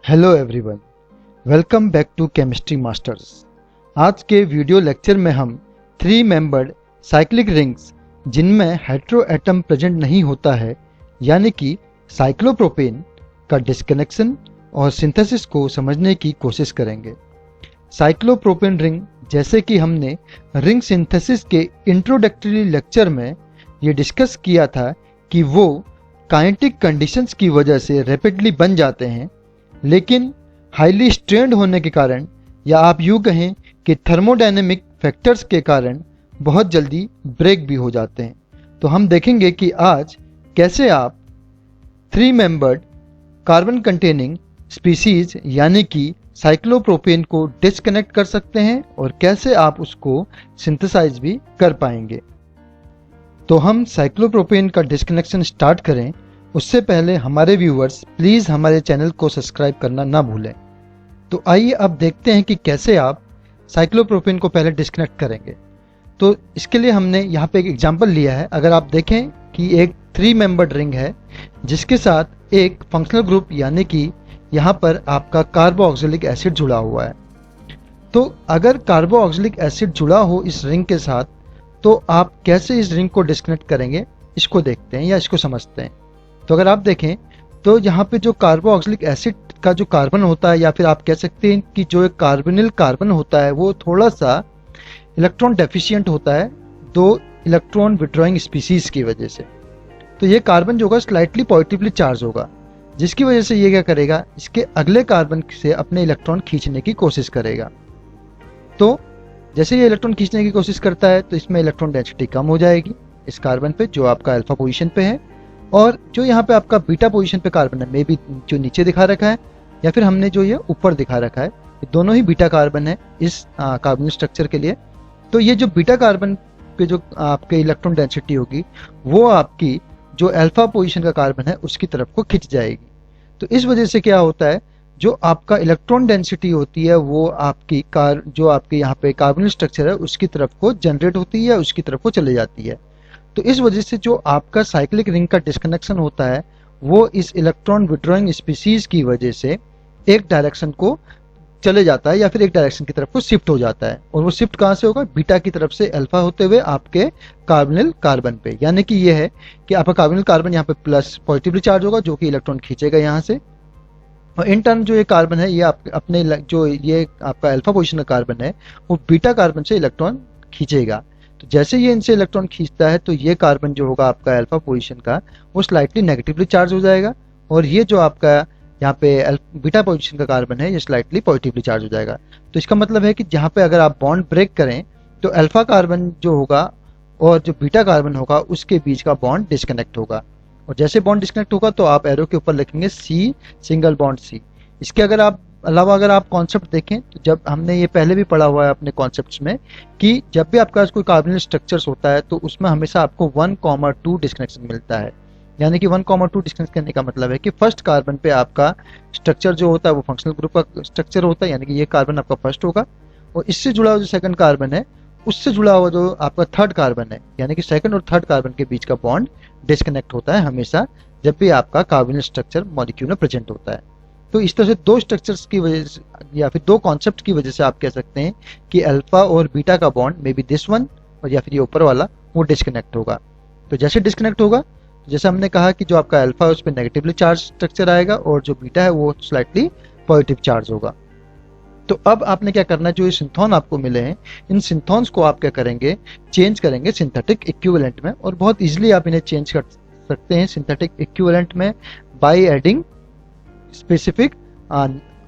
Hello everyone, welcome back to chemistry masters. आज के video lecture में हम 3 मेंबर्ड साइक्लिक रिंग्स जिनमें हेटेरो एटम प्रेजेंट नहीं होता है यानी कि साइक्लोप्रोपेन का डिस्कनेक्शन और सिंथेसिस को समझने की कोशिश करेंगे। साइक्लोप्रोपेन रिंग, जैसे कि हमने रिंग सिंथेसिस के इंट्रोडक्टरी लेक्चर में ये डिस्कस किया था कि वो काइनेटिक कंडीशंस की वजह से रैपिडली बन जाते हैं, लेकिन हाईली स्ट्रेंड होने के कारण या आप यूँ कहें कि थर्मोडायनेमिक फैक्टर्स के कारण बहुत जल्दी ब्रेक भी हो जाते हैं। तो हम देखेंगे कि आज कैसे आप 3 मेंबर्ड कार्बन कंटेनिंग स्पीसीज यानी कि साइक्लोप्रोपेन को डिस्कनेक्ट कर सकते हैं और कैसे आप उसको सिंथेसाइज भी कर पाएंगे। तो हम साइक्लोप्रोपेन का डिस्कनेक्शन स्टार्ट करें उससे पहले हमारे व्यूअर्स प्लीज़ हमारे चैनल को सब्सक्राइब करना ना भूलें। तो आइए अब देखते हैं कि कैसे आप साइक्लोप्रोपेन को पहले डिस्कनेक्ट करेंगे। तो इसके लिए हमने यहाँ पे एक एग्जांपल लिया है। अगर आप देखें कि एक 3 मेंबर्ड रिंग है जिसके साथ एक फंक्शनल ग्रुप यानी कि यहाँ पर आपका कार्बोऑक्सिलिक एसिड जुड़ा हुआ है। तो अगर कार्बोऑक्सिलिक एसिड जुड़ा हो इस रिंग के साथ तो आप कैसे इस रिंग को डिस्कनेक्ट करेंगे, इसको देखते हैं या इसको समझते हैं। तो अगर आप देखें तो यहाँ पे जो कार्बोऑक्सिलिक एसिड का जो कार्बन होता है या फिर आप कह सकते हैं कि जो एक कार्बोनिल कार्बन होता है वो थोड़ा सा इलेक्ट्रॉन डेफिशिएंट होता है 2 इलेक्ट्रॉन विड्रॉइंग स्पीसीज की वजह से। तो ये कार्बन जो होगा स्लाइटली पॉजिटिवली चार्ज होगा, जिसकी वजह से ये क्या करेगा, इसके अगले कार्बन से अपने इलेक्ट्रॉन खींचने की कोशिश करेगा। तो जैसे ये इलेक्ट्रॉन खींचने की कोशिश करता है तो इसमें इलेक्ट्रॉन डेंसिटी कम हो जाएगी इस कार्बन पे जो आपका अल्फा पोजीशन पे है, और जो यहाँ पे आपका बीटा पोजीशन पे कार्बन है, मे बी जो नीचे दिखा रखा है या फिर हमने जो ये ऊपर दिखा रखा है, ये दोनों ही बीटा कार्बन है इस कार्बन स्ट्रक्चर के लिए। तो ये जो बीटा कार्बन पे जो आपके इलेक्ट्रॉन डेंसिटी होगी वो आपकी जो अल्फा पोजीशन का कार्बन है उसकी तरफ को खिंच जाएगी। तो इस वजह से क्या होता है, जो आपका इलेक्ट्रॉन डेंसिटी होती है वो आपकी जो आपके यहाँ पे कार्बन स्ट्रक्चर है उसकी तरफ को जनरेट होती है, उसकी तरफ को चले जाती है। तो इस वजह से जो आपका साइक्लिक रिंग का डिस्कनेक्शन होता है वो इस इलेक्ट्रॉन विड्रॉइंग स्पीसीज की वजह से एक डायरेक्शन को चले जाता है या फिर एक डायरेक्शन की तरफ को शिफ्ट हो जाता है। और वो शिफ्ट कहाँ से होगा, बीटा की तरफ से अल्फा होते हुए आपके कार्बोनिल कार्बन पे। यानी कि ये है कि आपका कार्बोनिल कार्बन यहाँ पे प्लस पॉजिटिवली चार्ज होगा जो कि इलेक्ट्रॉन खींचेगा यहाँ से, और इन टर्न जो ये कार्बन है ये अपने जो ये आपका अल्फा पोजीशन का कार्बन है वो बीटा कार्बन से इलेक्ट्रॉन खींचेगा। तो जैसे ये इनसे इलेक्ट्रॉन खींचता है तो ये कार्बन जो होगा आपका अल्फा पोजीशन का वो स्लाइटली नेगेटिवली चार्ज हो जाएगा, और ये जो आपका यहाँ पे बीटा पोजीशन का कार्बन है ये स्लाइटली पॉजिटिवली चार्ज हो जाएगा। तो इसका मतलब है कि जहाँ पे अगर आप बॉन्ड ब्रेक करें तो अल्फा कार्बन जो होगा और जो बीटा कार्बन होगा उसके बीच का बॉन्ड डिस्कनेक्ट होगा, और जैसे बॉन्ड डिस्कनेक्ट होगा तो आप एरो के ऊपर लिखेंगे सी सिंगल बॉन्ड सी। इसके अगर आप कॉन्सेप्ट देखें तो जब हमने ये पहले भी पढ़ा हुआ है अपने कॉन्सेप्ट्स में कि जब भी आपका कोई कार्बोनिल स्ट्रक्चर्स होता है तो उसमें हमेशा आपको 1,2 डिस्कनेक्शन मिलता है। यानी कि 1,2 डिस्कनेक्ट करने का मतलब है कि फर्स्ट कार्बन पे आपका स्ट्रक्चर जो होता है वो फंक्शनल ग्रुप का स्ट्रक्चर होता है, यानी कि ये कार्बन आपका फर्स्ट होगा, और इससे जुड़ा हुआ जो सेकंड कार्बन है उससे जुड़ा हुआ जो आपका थर्ड कार्बन है, यानी कि सेकंड और थर्ड कार्बन के बीच का बॉन्ड डिस्कनेक्ट होता है हमेशा जब भी आपका कार्बोनिल स्ट्रक्चर मॉलिक्यूल में प्रेजेंट होता है। तो इस तरह से 2 स्ट्रक्चर्स की वजह से या फिर 2 कॉन्सेप्ट की वजह से आप कह सकते हैं कि अल्फा और बीटा का bond may be this one और या फिर ये ऊपर वाला वो डिस्कनेक्ट होगा। तो जैसे डिस्कनेक्ट होगा, जैसे हमने कहा कि जो आपका अल्फा है उस पर नेगेटिवली चार्ज स्ट्रक्चर आएगा और जो बीटा है वो स्लाइटली पॉजिटिव चार्ज होगा। तो अब आपने क्या करना है, जो ये सिंथॉन आपको मिले हैं इन सिंथॉन्स को आप क्या करेंगे, चेंज करेंगे सिंथेटिक इक्विवेलेंट में, और बहुत इजीली आप इन्हें चेंज कर सकते हैं सिंथेटिक इक्विवेलेंट में by adding specific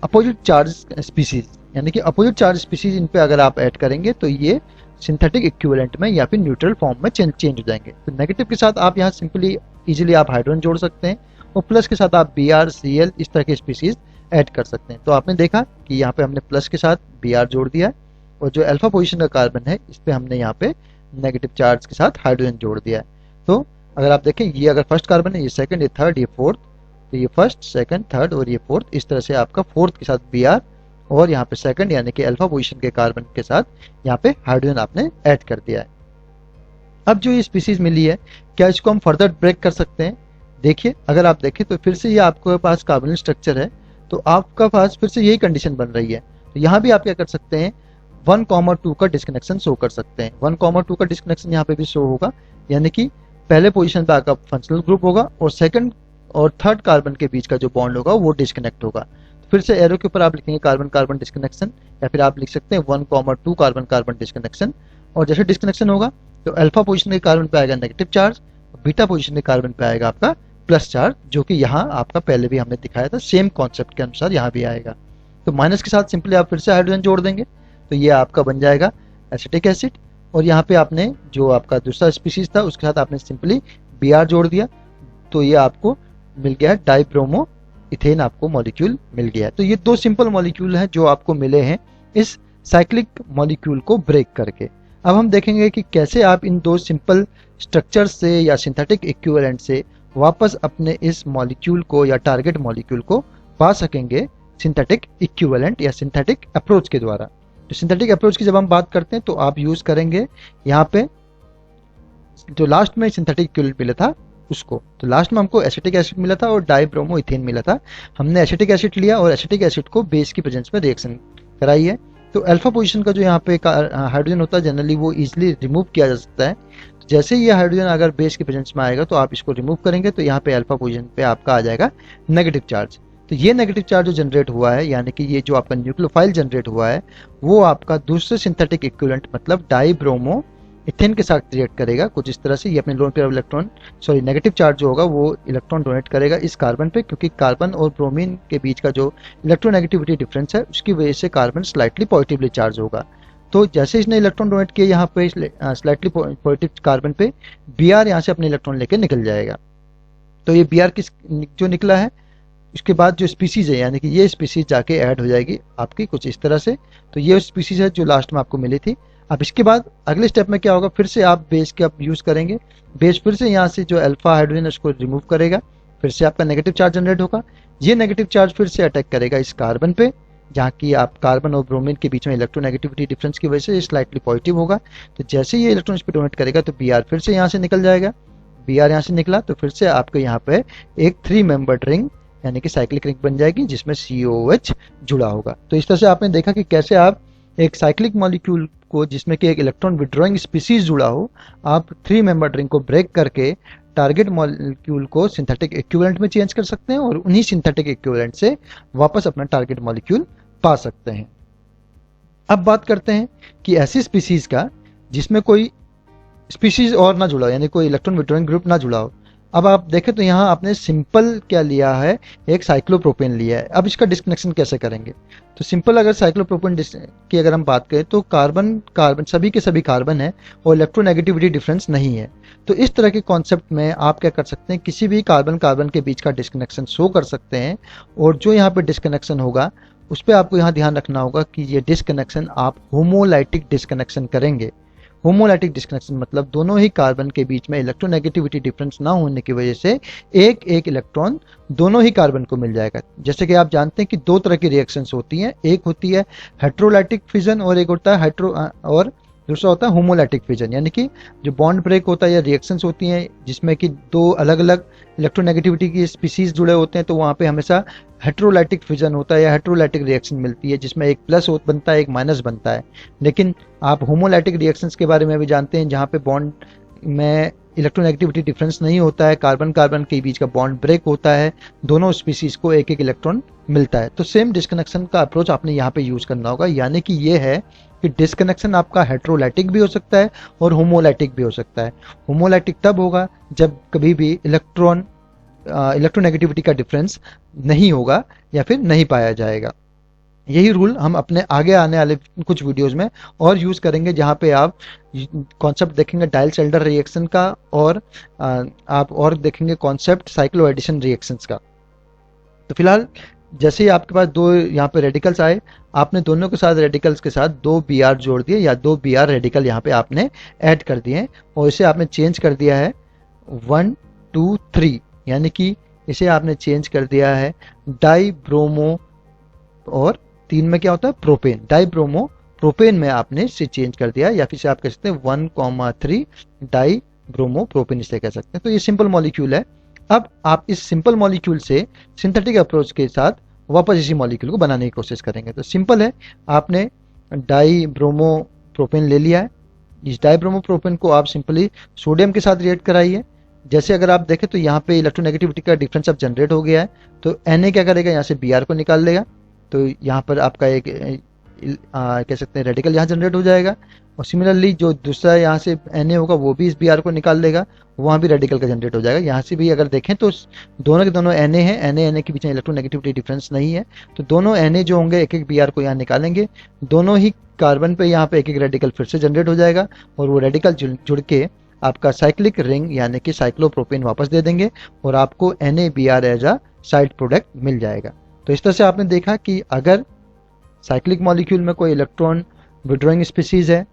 opposite charge species. यानी कि अपोजिट चार्ज स्पीसीज इन पे अगर आप ऐड करेंगे तो ये सिंथेटिक इक्विवेलेंट में या फिर न्यूट्रल फॉर्म में चेंज हो जाएंगे। तो नेगेटिव के साथ आप यहाँ सिंपली इजीली आप हाइड्रोजन जोड़ सकते हैं, और प्लस के साथ आप Br Cl इस तरह के स्पीसीज ऐड कर सकते हैं। तो आपने देखा कि यहाँ पे हमने प्लस के साथ Br जोड़ दिया, और जो अल्फा पोजीशन का कार्बन है इस पे हमने यहाँ पे नेगेटिव चार्ज के साथ हाइड्रोजन जोड़ दिया है। तो अगर आप देखें ये अगर फर्स्ट कार्बन है, ये सेकंड, ये थर्ड, ये फोर्थ, तो ये फर्स्ट, सेकंड, थर्ड और ये फोर्थ, इस तरह से आपका फोर्थ के साथ Br और यहाँ पे सेकंड यानी कि अल्फा पोजीशन के कार्बन के साथ यहाँ पे हाइड्रोजन आपने ऐड कर दिया है। अब जो ये स्पीसीज मिली है क्या इसको हम फर्दर ब्रेक कर सकते हैं? देखिए, अगर आप देखें तो फिर से ये आपके पास कार्बोनिल स्ट्रक्चर है, तो आपका पास फिर से यही कंडीशन बन रही है। तो यहाँ भी आप क्या कर सकते हैं, 1,2 का डिस्कनेक्शन शो कर सकते हैं। 1,2 का डिस्कनेक्शन यहाँ पे भी शो होगा, यानी कि पहले पोजीशन पे आपका फंक्शनल ग्रुप होगा और सेकंड और थर्ड कार्बन के बीच का जो बॉन्ड होगा वो डिस्कनेक्ट होगा। तो फिर से एरो के ऊपर आप लिखेंगे कार्बन कार्बन डिस्कनेक्शन, या फिर आप लिख सकते हैं 1,2 कार्बन कार्बन डिस्कनेक्शन। और जैसे डिस्कनेक्शन होगा तो अल्फा पोजीशन के कार्बन पे आएगा नेगेटिव चार्ज, बीटा पोजीशन के कार्बन पे आएगा आपका प्लस चार्ज, जो कि यहाँ आपका पहले भी हमने दिखाया था, सेम कॉन्सेप्ट के अनुसार यहाँ भी आएगा। तो माइनस के साथ सिंपली आप फिर से हाइड्रोजन जोड़ देंगे, तो ये आपका बन जाएगा एसिटिक एसिड। और यहाँ पे आपने जो आपका दूसरा स्पीसीज था उसके साथ आपने सिंपली Br जोड़ दिया, तो ये आपको मिल गया डाइब्रोमो इथेन, आपको मॉलिक्यूल मिल गया है। तो ये दो सिंपल मॉलिक्यूल हैं जो आपको मिले हैं इस साइक्लिक मॉलिक्यूल को ब्रेक करके। अब हम देखेंगे कि कैसे आप इन दो सिंपल स्ट्रक्चर से या सिंथेटिक इक्विवेलेंट से वापस अपने इस मॉलिक्यूल को या टारगेट मॉलिक्यूल को पा सकेंगे सिंथेटिक इक्विवेलेंट या सिंथेटिक अप्रोच के द्वारा। तो सिंथेटिक अप्रोच की जब हम बात करते हैं तो आप यूज करेंगे यहाँ पे जो लास्ट में सिंथेटिक इक्विवेलेंट मिला था उसको। तो लास्ट में हमको एसिटिक एसिड मिला था और डाइब्रोमो इथेन मिला था। हमने एसिटिक एसिड लिया और एसिटिक एसिड को बेस की प्रेजेंस में रिएक्शन कराई है। तो अल्फा पोजीशन का जो यहाँ पे हाइड्रोजन होता है जनरली वो इजीली रिमूव किया जा सकता है। तो जैसे ही ये हाइड्रोजन अगर बेस की प्रेजेंस में आएगा तो आप इसको रिमूव करेंगे, तो यहाँ पे अल्फा पोजीशन पे आपका आ जाएगा नेगेटिव चार्ज। तो ये नेगेटिव चार्ज जो जनरेट हुआ है, यानी कि ये जो आपका न्यूक्लियोफाइल जनरेट हुआ है, वो आपका दूसरे सिंथेटिक इक्विवेलेंट मतलब डाइब्रोमो इथेन के साथ रिएक्ट करेगा कुछ इस तरह से। ये अपने lone pair electron negative charge जो होगा वो इलेक्ट्रॉन डोनेट करेगा इस कार्बन पे, क्योंकि कार्बन और ब्रोमीन के बीच का जो इलेक्ट्रोनेगेटिविटी डिफरेंस है उसकी वजह से कार्बन स्लाइटली पॉजिटिवली चार्ज होगा। तो जैसे इसने इलेक्ट्रॉन डोनेट किया यहाँ पे स्लाइटली पॉजिटिव कार्बन पे, Br यहाँ से अपने इलेक्ट्रॉन लेके निकल जाएगा। तो ये Br किस जो निकला है, उसके बाद जो स्पीसीज है यानी कि ये स्पीसीज जाके ऐड हो जाएगी आपकी कुछ इस तरह से। तो ये स्पीसीज है जो लास्ट में आपको मिली थी। अब इसके बाद अगले स्टेप में क्या होगा, फिर से आप बेस के आप यूज करेंगे। बेस फिर से यहाँ से जो अल्फा हाइड्रोजन है उसको रिमूव करेगा, फिर से आपका नेगेटिव चार्ज जनरेट होगा। ये नेगेटिव चार्ज फिर से अटैक करेगा इस कार्बन पे, जहाँ की आप कार्बन और ब्रोमीन के बीच में इलेक्ट्रोनेगेटिविटी डिफरेंस की वजह से स्लाइटली पॉजिटिव होगा। तो जैसे ये इलेक्ट्रॉन इस पर डोनेट करेगा तो Br फिर से यहाँ से निकल जाएगा। Br यहाँ से निकला तो फिर से आपको यहाँ पे एक 3 मेंबर्ड रिंग यानी कि साइक्लिक रिंग बन जाएगी जिसमें COOH जुड़ा होगा। तो इस तरह से आपने देखा कि कैसे आप एक साइक्लिक मॉलिक्यूल को जिसमें कि एक इलेक्ट्रॉन विड्रॉइंग स्पीसीज जुड़ा हो, आप 3 मेंबर्ड रिंग को ब्रेक करके टारगेट मॉलिक्यूल को सिंथेटिक इक्विवेलेंट में चेंज कर सकते हैं और उन्हीं सिंथेटिक इक्विवेलेंट से वापस अपना टारगेट मॉलिक्यूल पा सकते हैं। अब बात करते हैं कि ऐसी स्पीसीज का जिसमें कोई स्पीसीज और ना जुड़ा हो, यानी कोई इलेक्ट्रॉन विड्रॉइंग ग्रुप ना जुड़ा हो। अब आप देखें तो यहाँ आपने सिंपल क्या लिया है, एक साइक्लोप्रोपेन लिया है। अब इसका डिस्कनेक्शन कैसे करेंगे, तो सिंपल अगर साइक्लोप्रोपेन की अगर हम बात करें तो कार्बन कार्बन सभी के सभी कार्बन है और इलेक्ट्रोनेगेटिविटी डिफरेंस नहीं है। तो इस तरह के कॉन्सेप्ट में आप क्या कर सकते हैं, किसी भी कार्बन कार्बन के बीच का डिस्कनेक्शन शो कर सकते हैं। और जो यहाँ पे डिस्कनेक्शन होगा उस पर आपको यहाँ ध्यान रखना होगा कि ये डिस्कनेक्शन आप होमोलाइटिक डिस्कनेक्शन करेंगे। होमोलाइटिक डिस्कनेक्शन मतलब दोनों ही कार्बन के बीच में इलेक्ट्रोनेगेटिविटी डिफरेंस ना होने की वजह से एक एक इलेक्ट्रॉन दोनों ही कार्बन को मिल जाएगा। जैसे कि आप जानते हैं कि दो तरह की रिएक्शंस होती हैं, एक होती है हेट्रोलाइटिक फिजन और एक होता है और दूसरा होता है होमोलाइटिक फिजन, यानी कि जो बॉन्ड ब्रेक होता है या रिएक्शंस होती हैं जिसमें कि दो अलग अलग इलेक्ट्रोनेगेटिविटी की स्पीसीज जुड़े होते हैं, तो वहाँ पे हमेशा हेट्रोलाइटिक फिजन होता है या हेट्रोलाइटिक रिएक्शन मिलती है जिसमें एक प्लस बनता है एक माइनस बनता है। लेकिन आप होमोलाइटिक रिएक्शंस के बारे में भी जानते हैं जहाँ पे बॉन्ड में इलेक्ट्रोनेगेटिविटी डिफरेंस नहीं होता है, कार्बन कार्बन के बीच का बॉन्ड ब्रेक होता है, दोनों स्पीसीज को एक एक इलेक्ट्रॉन मिलता है। तो सेम डिस्कनेक्शन का अप्रोच आपने यहाँ पे यूज करना होगा, यानी कि ये है कि डिस्कनेक्शन आपका हेट्रोलाइटिक भी हो सकता है और होमोलाइटिक भी हो सकता है। होमोलाइटिक तब होगा जब कभी भी इलेक्ट्रोनेगेटिविटी का डिफरेंस नहीं होगा या फिर नहीं पाया जाएगा। यही रूल हम अपने आगे आने वाले कुछ वीडियोस में और यूज करेंगे, जहां पे आप कॉन्सेप्ट देखेंगे डाइल-सेल्डर रिएक्शन का और आप और देखेंगे कॉन्सेप्ट साइक्लो एडिशन रिएक्शंस का। तो फिलहाल जैसे ही आपके पास दो यहाँ पे रेडिकल्स आए, आपने दोनों के साथ रेडिकल्स के साथ 2 Br जोड़ दिए या 2 Br रेडिकल यहाँ पे आपने ऐड कर दिए और इसे आपने चेंज कर दिया है 1 2 3, यानी कि इसे आपने चेंज कर दिया है डाइब्रोमो और 3 में क्या होता है प्रोपेन, डाइब्रोमो प्रोपेन में आपने इसे चेंज कर दिया, या फिर आप कह सकते हैं 1,3 डाइब्रोमो प्रोपेन इसे कह सकते हैं। तो ये सिंपल मॉलिक्यूल है। अब आप इस सिंपल मॉलिक्यूल से सिंथेटिक अप्रोच के साथ वापस इसी मॉलिक्यूल को बनाने की कोशिश करेंगे। तो सिंपल है, आपने डाई ब्रोमो प्रोपेन ले लिया है। इस डाई ब्रोमो प्रोपेन को आप सिंपली सोडियम के साथ रिएक्ट कराइए। जैसे अगर आप देखें तो यहाँ पे इलेक्ट्रोनेगेटिविटी का डिफरेंस अब जनरेट हो गया है। तो Na क्या करेगा, यहाँ से Br को निकाल लेगा। तो यहाँ पर आपका एक कह सकते हैं रेडिकल यहाँ जनरेट हो जाएगा। और सिमिलरली जो दूसरा यहाँ से Na होगा वो भी इस Br को निकाल लेगा, वहाँ भी रेडिकल का जनरेट हो जाएगा। यहाँ से भी अगर देखें तो दोनों के दोनों Na है, Na के बीच में इलेक्ट्रोनेगेटिविटी डिफरेंस नहीं है। तो दोनों Na जो होंगे एक एक Br को यहाँ निकालेंगे, दोनों ही कार्बन पे यहाँ पे एक एक रेडिकल फिर से जनरेट हो जाएगा और वो रेडिकल जुड़ के आपका साइक्लिक रिंग यानी कि साइक्लोप्रोपेन वापस दे देंगे और आपको NaBr as a side product मिल जाएगा। तो इस तरह से आपने देखा कि अगर साइक्लिक मॉलिक्यूल में कोई इलेक्ट्रॉन विड्रॉइंग स्पीसीज है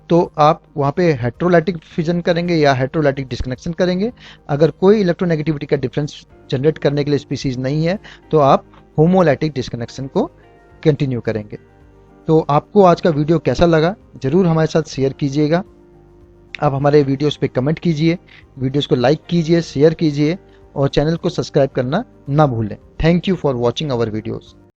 तो आप वहाँ पे हेट्रोलाइटिक फिजन करेंगे या हेट्रोलाइटिक डिस्कनेक्शन करेंगे। अगर कोई इलेक्ट्रोनेगेटिविटी का डिफरेंस जनरेट करने के लिए स्पीसीज नहीं है तो आप होमोलाइटिक डिस्कनेक्शन को कंटिन्यू करेंगे। तो आपको आज का वीडियो कैसा लगा ज़रूर हमारे साथ शेयर कीजिएगा। आप हमारे वीडियोस पे कमेंट कीजिए, वीडियोस को लाइक कीजिए, शेयर कीजिए और चैनल को सब्सक्राइब करना ना भूलें। Thank you for watching our videos.